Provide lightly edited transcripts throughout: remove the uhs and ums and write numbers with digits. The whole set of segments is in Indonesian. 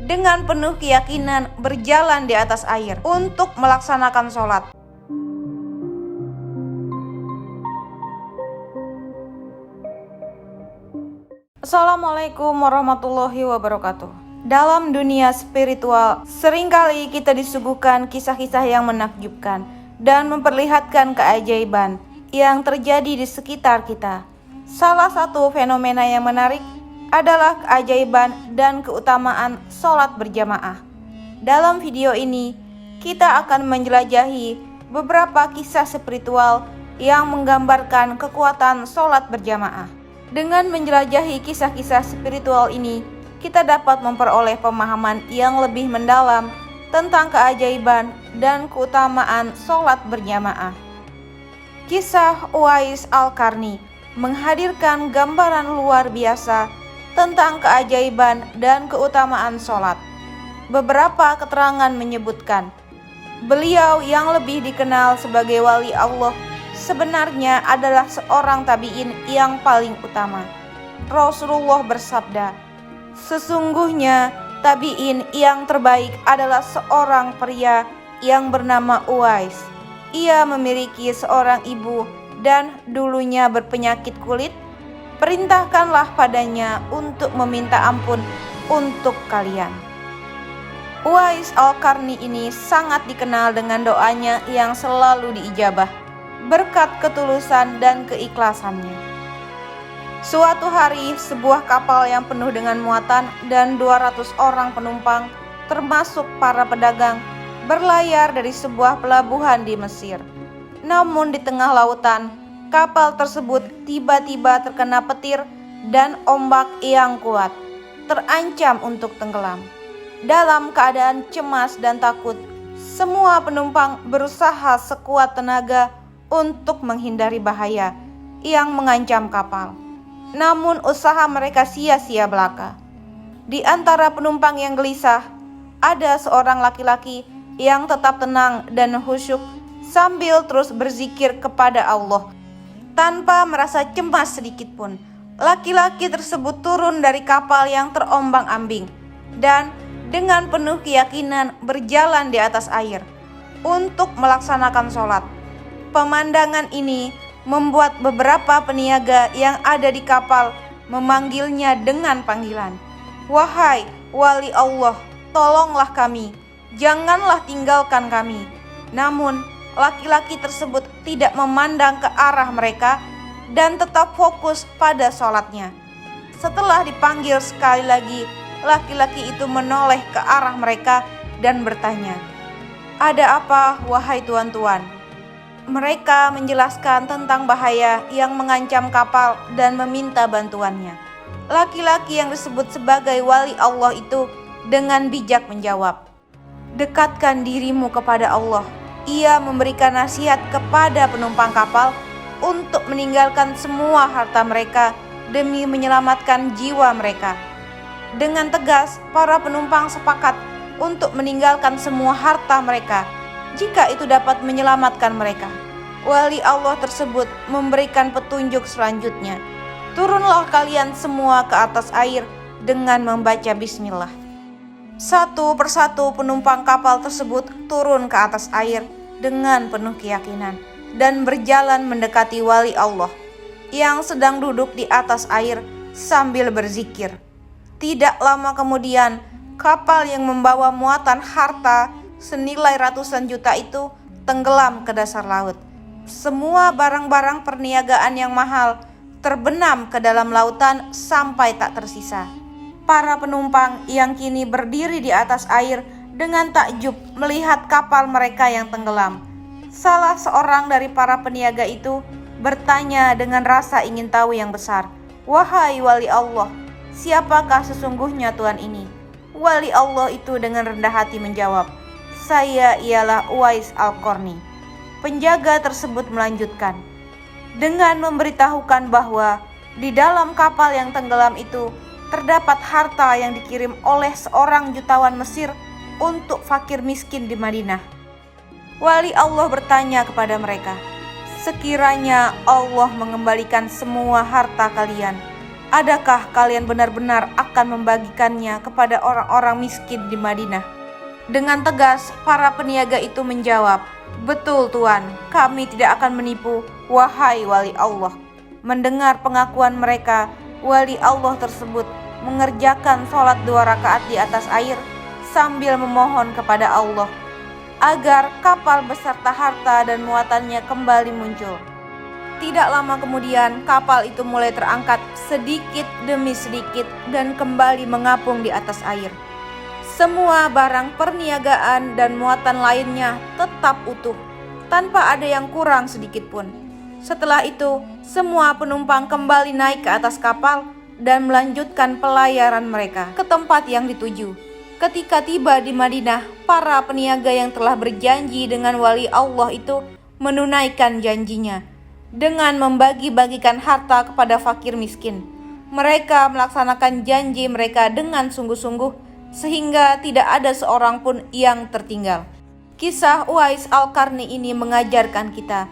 dengan penuh keyakinan berjalan di atas air untuk melaksanakan sholat. Assalamualaikum warahmatullahi wabarakatuh. Dalam dunia spiritual, seringkali kita disuguhkan kisah-kisah yang menakjubkan dan memperlihatkan keajaiban yang terjadi di sekitar kita. Salah satu fenomena yang menarik adalah keajaiban dan keutamaan sholat berjamaah. Dalam video ini, kita akan menjelajahi beberapa kisah spiritual yang menggambarkan kekuatan sholat berjamaah. Dengan menjelajahi kisah-kisah spiritual ini, kita dapat memperoleh pemahaman yang lebih mendalam tentang keajaiban dan keutamaan sholat berjamaah. Kisah Uwais Al-Qarni menghadirkan gambaran luar biasa tentang keajaiban dan keutamaan sholat. Beberapa keterangan menyebutkan, beliau yang lebih dikenal sebagai wali Allah sebenarnya adalah seorang tabi'in yang paling utama. Rasulullah bersabda, sesungguhnya tabi'in yang terbaik adalah seorang pria yang bernama Uwais. Ia memiliki seorang ibu dan dulunya berpenyakit kulit. Perintahkanlah padanya untuk meminta ampun untuk kalian. Uwais Al-Qarni ini sangat dikenal dengan doanya yang selalu diijabah berkat ketulusan dan keikhlasannya. Suatu hari, sebuah kapal yang penuh dengan muatan dan 200 orang penumpang, termasuk para pedagang, berlayar dari sebuah pelabuhan di Mesir. Namun di tengah lautan, kapal tersebut tiba-tiba terkena petir dan ombak yang kuat, terancam untuk tenggelam. Dalam keadaan cemas dan takut, semua penumpang berusaha sekuat tenaga untuk menghindari bahaya yang mengancam kapal. Namun usaha mereka sia-sia belaka. Di antara penumpang yang gelisah, ada seorang laki-laki yang tetap tenang dan khusyuk sambil terus berzikir kepada Allah. Tanpa merasa cemas sedikit pun, laki-laki tersebut turun dari kapal yang terombang-ambing dan dengan penuh keyakinan berjalan di atas air untuk melaksanakan sholat. Pemandangan ini membuat beberapa peniaga yang ada di kapal memanggilnya dengan panggilan, "Wahai wali Allah, tolonglah kami, janganlah tinggalkan kami." Namun laki-laki tersebut tidak memandang ke arah mereka dan tetap fokus pada sholatnya. Setelah dipanggil sekali lagi, laki-laki itu menoleh ke arah mereka dan bertanya, "Ada apa, wahai tuan-tuan?" Mereka menjelaskan tentang bahaya yang mengancam kapal dan meminta bantuannya. Laki-laki yang disebut sebagai wali Allah itu dengan bijak menjawab, "Dekatkan dirimu kepada Allah." Ia memberikan nasihat kepada penumpang kapal untuk meninggalkan semua harta mereka demi menyelamatkan jiwa mereka. Dengan tegas, para penumpang sepakat untuk meninggalkan semua harta mereka jika itu dapat menyelamatkan mereka. Wali Allah tersebut memberikan petunjuk selanjutnya, "Turunlah kalian semua ke atas air dengan membaca bismillah." Satu persatu penumpang kapal tersebut turun ke atas air dengan penuh keyakinan dan berjalan mendekati wali Allah yang sedang duduk di atas air sambil berzikir. Tidak lama kemudian, kapal yang membawa muatan harta senilai ratusan juta itu tenggelam ke dasar laut. Semua barang-barang perniagaan yang mahal terbenam ke dalam lautan sampai tak tersisa. Para penumpang yang kini berdiri di atas air dengan takjub melihat kapal mereka yang tenggelam. Salah seorang dari para peniaga itu bertanya dengan rasa ingin tahu yang besar, "Wahai wali Allah, siapakah sesungguhnya Tuhan ini?" Wali Allah itu dengan rendah hati menjawab, "Saya ialah Uwais Al-Qarni." Penjaga tersebut melanjutkan dengan memberitahukan bahwa di dalam kapal yang tenggelam itu terdapat harta yang dikirim oleh seorang jutawan Mesir untuk fakir miskin di Madinah. Wali Allah bertanya kepada mereka, "Sekiranya Allah mengembalikan semua harta kalian, Adakah kalian benar-benar akan membagikannya kepada orang-orang miskin di Madinah?" Dengan tegas, para peniaga itu menjawab, "Betul Tuan, kami tidak akan menipu, wahai wali Allah." Mendengar pengakuan mereka, wali Allah tersebut mengerjakan sholat 2 rakaat di atas air sambil memohon kepada Allah agar kapal beserta harta dan muatannya kembali muncul. Tidak lama kemudian, kapal itu mulai terangkat sedikit demi sedikit dan kembali mengapung di atas air. Semua barang perniagaan dan muatan lainnya tetap utuh, tanpa ada yang kurang sedikit pun. Setelah itu, semua penumpang kembali naik ke atas kapal dan melanjutkan pelayaran mereka ke tempat yang dituju. Ketika tiba di Madinah, para peniaga yang telah berjanji dengan wali Allah itu menunaikan janjinya dengan membagi-bagikan harta kepada fakir miskin. Mereka melaksanakan janji mereka dengan sungguh-sungguh sehingga tidak ada seorang pun yang tertinggal. Kisah Uwais Al-Qarni ini mengajarkan kita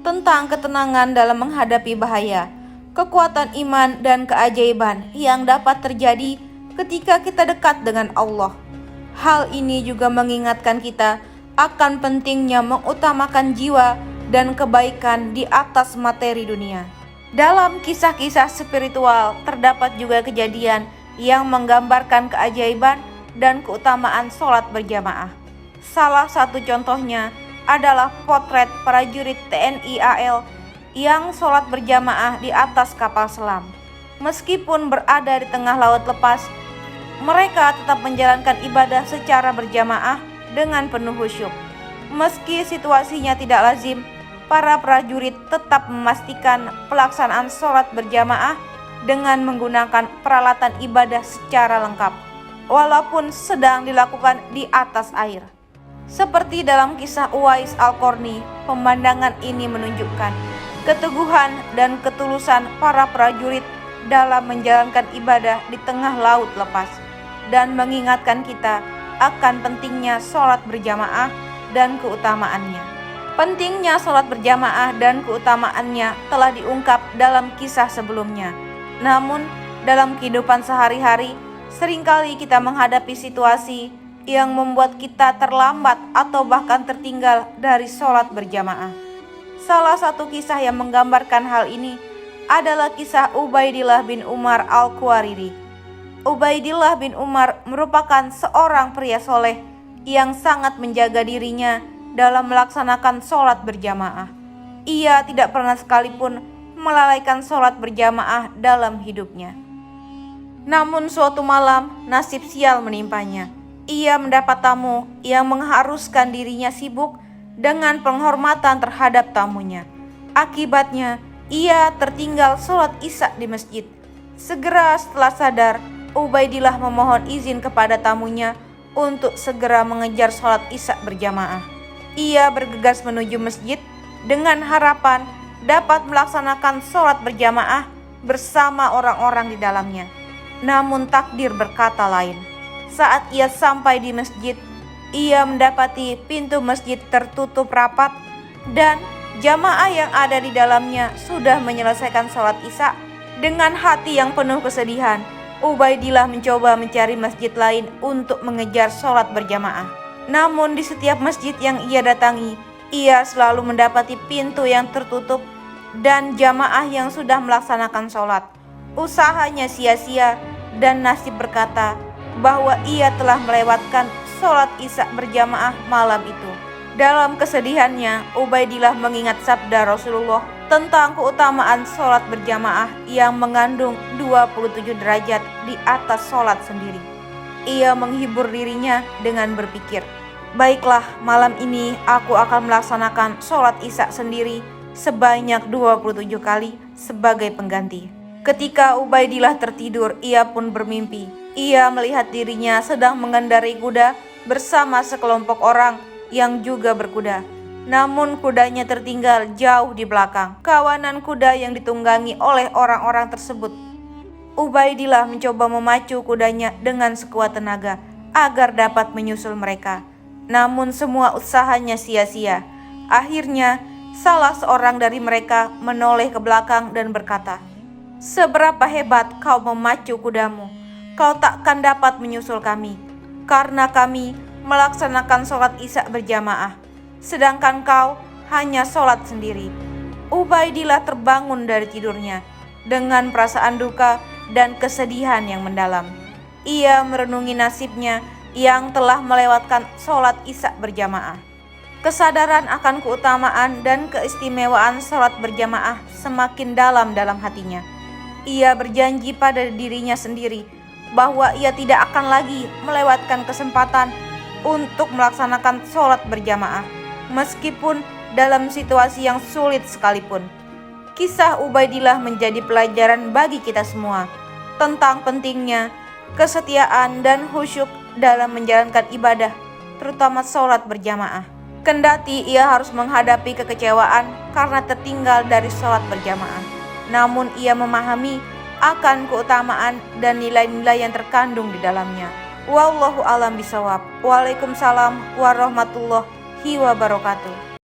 tentang ketenangan dalam menghadapi bahaya, kekuatan iman dan keajaiban yang dapat terjadi ketika kita dekat dengan Allah. Hal ini juga mengingatkan kita akan pentingnya mengutamakan jiwa dan kebaikan di atas materi dunia. Dalam kisah-kisah spiritual terdapat juga kejadian yang menggambarkan keajaiban dan keutamaan sholat berjamaah. Salah satu contohnya adalah potret prajurit TNI AL yang sholat berjamaah di atas kapal selam. Meskipun berada di tengah laut lepas, mereka tetap menjalankan ibadah secara berjamaah dengan penuh khusyuk. Meski situasinya tidak lazim, para prajurit tetap memastikan pelaksanaan sholat berjamaah dengan menggunakan peralatan ibadah secara lengkap, walaupun sedang dilakukan di atas air. Seperti dalam kisah Uwais Al-Qarni, pemandangan ini menunjukkan keteguhan dan ketulusan para prajurit dalam menjalankan ibadah di tengah laut lepas, dan mengingatkan kita akan pentingnya sholat berjamaah dan keutamaannya. Pentingnya sholat berjamaah dan keutamaannya telah diungkap dalam kisah sebelumnya. Namun, dalam kehidupan sehari-hari, seringkali kita menghadapi situasi yang membuat kita terlambat atau bahkan tertinggal dari sholat berjamaah. Salah satu kisah yang menggambarkan hal ini adalah kisah Ubaidillah bin Umar Al-Quwariri. Ubaidillah bin Umar merupakan seorang pria soleh yang sangat menjaga dirinya dalam melaksanakan sholat berjamaah. Ia tidak pernah sekalipun melalaikan sholat berjamaah dalam hidupnya. Namun suatu malam nasib sial menimpanya. Ia mendapat tamu yang mengharuskan dirinya sibuk dengan penghormatan terhadap tamunya. Akibatnya ia tertinggal sholat isya di masjid. Segera setelah sadar, Ubaidillah memohon izin kepada tamunya untuk segera mengejar sholat isya berjamaah. Ia bergegas menuju masjid dengan harapan dapat melaksanakan sholat berjamaah bersama orang-orang di dalamnya. Namun takdir berkata lain. Saat ia sampai di masjid, ia mendapati pintu masjid tertutup rapat dan jamaah yang ada di dalamnya sudah menyelesaikan sholat isya. Dengan hati yang penuh kesedihan, Ubaidillah mencoba mencari masjid lain untuk mengejar sholat berjamaah. Namun di setiap masjid yang ia datangi, ia selalu mendapati pintu yang tertutup dan jamaah yang sudah melaksanakan sholat. Usahanya sia-sia dan nasib berkata bahwa ia telah melewatkan sholat isya berjamaah malam itu. Dalam kesedihannya, Ubaidillah mengingat sabda Rasulullah tentang keutamaan sholat berjamaah yang mengandung 27 derajat di atas sholat sendiri. Ia menghibur dirinya dengan berpikir, "Baiklah, malam ini aku akan melaksanakan sholat isya sendiri sebanyak 27 kali sebagai pengganti." Ketika Ubaidillah tertidur, ia pun bermimpi. Ia melihat dirinya sedang mengendarai kuda bersama sekelompok orang yang juga berkuda. Namun kudanya tertinggal jauh di belakang kawanan kuda yang ditunggangi oleh orang-orang tersebut. Ubaidillah mencoba memacu kudanya dengan sekuat tenaga agar dapat menyusul mereka. Namun semua usahanya sia-sia. Akhirnya salah seorang dari mereka menoleh ke belakang dan berkata, Seberapa hebat kau memacu kudamu, kau takkan dapat menyusul kami, karena kami melaksanakan sholat Isya berjamaah, sedangkan kau hanya sholat sendiri. Ubaidillah terbangun dari tidurnya dengan perasaan duka dan kesedihan yang mendalam. Ia merenungi nasibnya yang telah melewatkan sholat Isya berjamaah. Kesadaran akan keutamaan dan keistimewaan sholat berjamaah semakin dalam hatinya. Ia berjanji pada dirinya sendiri bahwa ia tidak akan lagi melewatkan kesempatan untuk melaksanakan sholat berjamaah, meskipun dalam situasi yang sulit sekalipun. Kisah Ubaidillah menjadi pelajaran bagi kita semua tentang pentingnya kesetiaan dan khusyuk dalam menjalankan ibadah, terutama sholat berjamaah. Kendati ia harus menghadapi kekecewaan karena tertinggal dari sholat berjamaah, namun ia memahami akan keutamaan dan nilai-nilai yang terkandung di dalamnya. Wallahu a'lam bishawab. Waalaikumsalam warahmatullahi wabarakatuh.